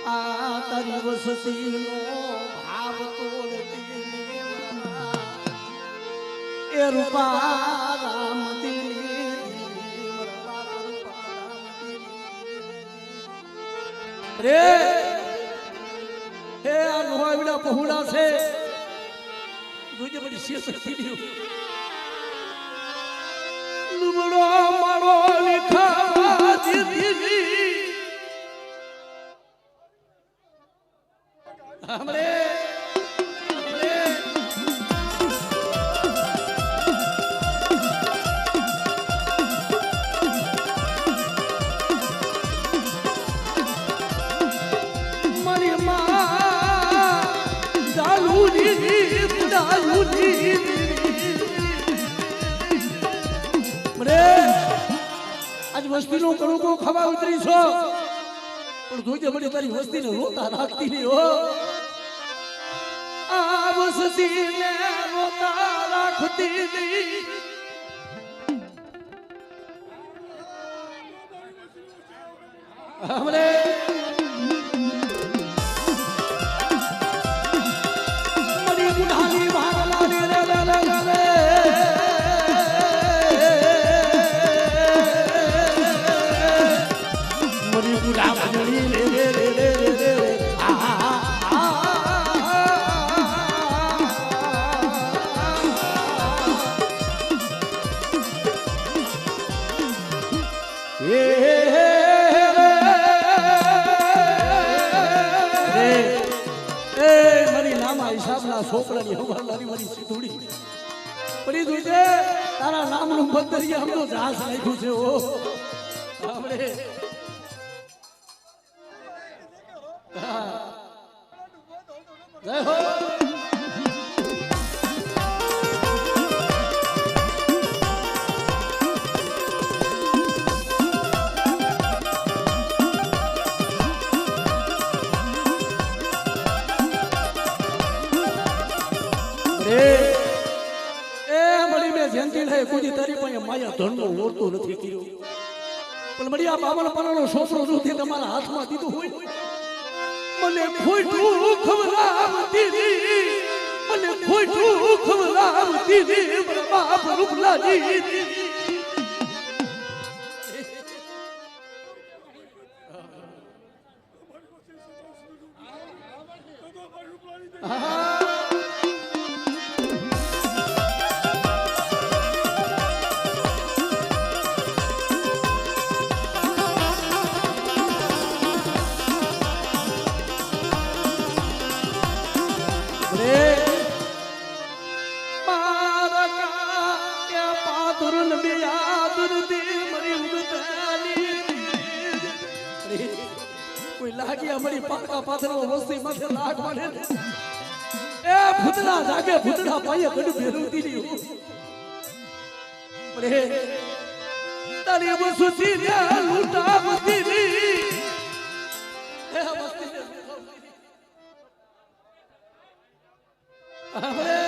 આ તારી વસતીનો ભાવ તોડતી એ રૂપા રામ રે હે આ લોહાવડા પહોળા છે જોજે બડી શેષ થીલ્યું લુબડો મારો વિખાવા દીધી हमरे मरी माँ दालूनी मरे आज वस्ती नो करो को खवा उतरी छो पर जोजे बड़ी तारी वस्ती ने रोता રાખતી ની હો આ વસ્તી ને રોતા રાખતી ની हमरे मरी बुढ़ानी भागला रे रे रे रे मरी बुढ़ा भागली रे रे रे रे છોકરાની હવાલારી મારી સીધુડી પડી દુજે તારા નામનું બંદરિયા હમનો જાસ નાખ્યું છે ઓ આપણે જય હો માયા ધનનો ઓરતો નથી કર્યો પણ મળી આ બાબલ પરાનો છોકરો જોથી તમારા હાથમાં દીધું હોય મને ખોટું ખવડાવતી મને ખોટું ખવડાવતી મારા બાપ રૂપલાજી લાગી અમારી પાકા પાથરો વસ્તી માથે લાગ માને એ ભૂતડા જાગે ભૂતડા પાયે ગડ ભેરવતી ની રે તારી વસુતી ને લૂટાવતી ની એ વસ્તી ને હવે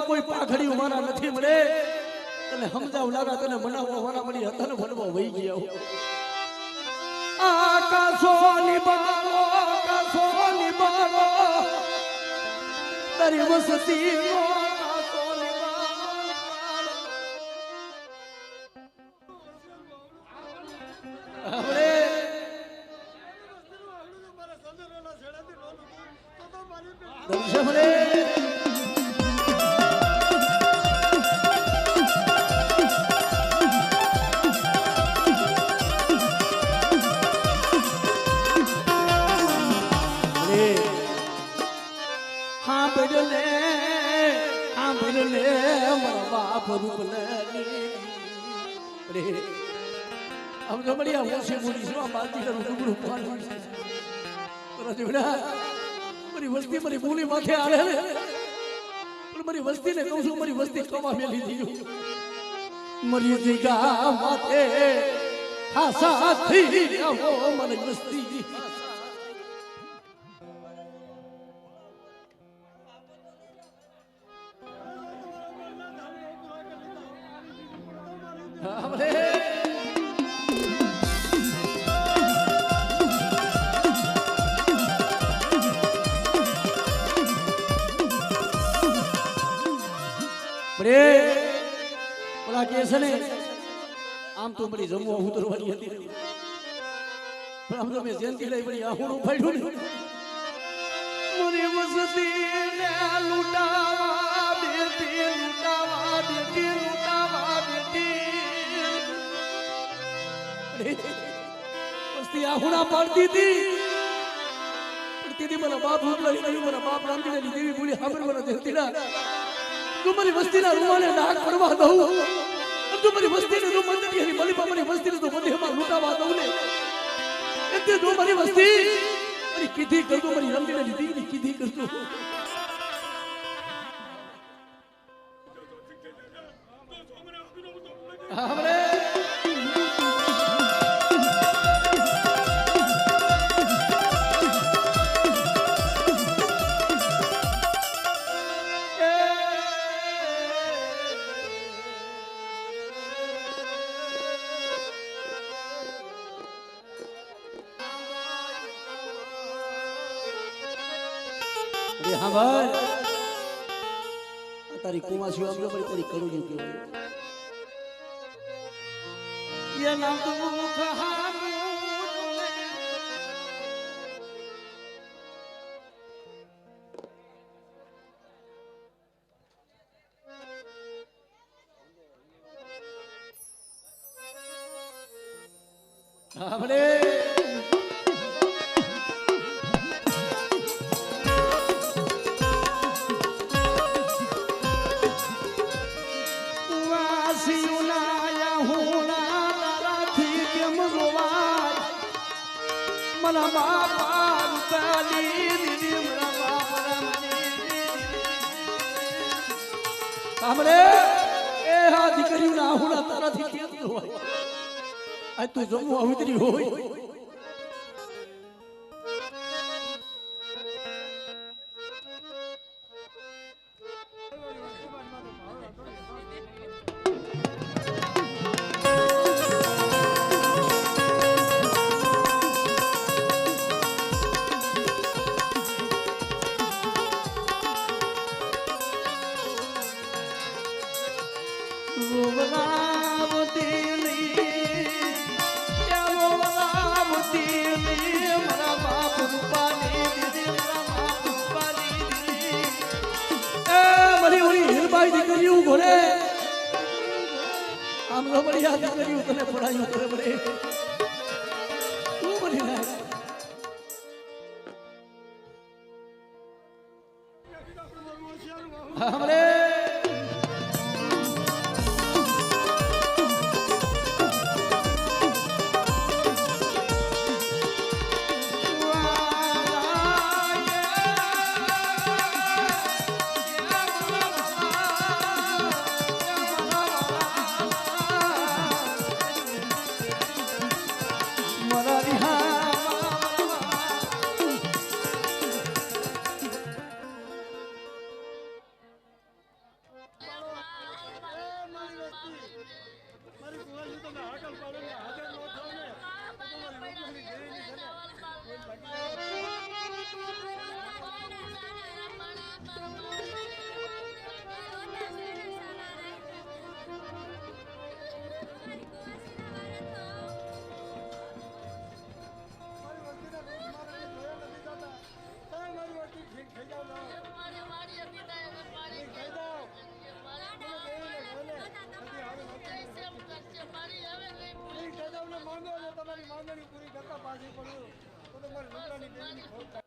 કોઈ પાઘડી મારા નથી મળે તને સમજાવ લાગા તને બનાવવા વાળા મળી હતા ને ભણવા વહી ગયા આકાશો નિબારો તારી વસતી આકાશો નિબારો हम तो बढ़िया होशी बोली से बाती करूं टुकड़ू पानी पर जोड़ा मेरी वस्ती मेरी बोली माथे आ रहे पर मेरी वस्ती ने कहूं છું मेरी वस्ती कमा में ली दी મરી જગા માથે હાસા થઈ આવો મને મસ્તી ઓલા કે છે ને આમ તો બધી જમવા ઉતરવાની હતી પણ આમ તો મેં જયંતિ લઈ બધી આહુડું ફાડ્યું ને મોરી વસતી ને લૂટાવા બેટી લૂટાવા બેટી લૂટાવા બેટી વસ્તી આહુડા પાડતી હતી મને બાપ ઉતલાઈ ગયું મને બાપ રામજીને દેવી બોલી હાબર મને જયંતિના तुम्हारी वस्ती ना रुमाने नाक पड़वा दऊं तुम्हारी वस्ती ने जो मंदिर हरी बलि पामरी वस्ती ने तो बंदे हम लूटावा दऊं ने इतने जो हमारी वस्ती अरे किधी कर दो हमारी रंगी ने दी नहीं किधी कर दो हमरे हाँ भाई तारी कुमार शिव हम लोग बड़ी तारी करो जो क्यों ये नाम तो मुख हाँ बड़े मला बापा रुकाली दीदी मला बापा हमरे ए हा દીકરી ના હુડા તારાથી કેમ હોય આ તું જમવા ઉતરી હોય हम लोग बड़ी याद करी उतने पढ़ाई उतने बड़े तू बड़ी ना हमरे તમારી માંગણી પૂરી કરતા પાછી પડ્યું તો તમારી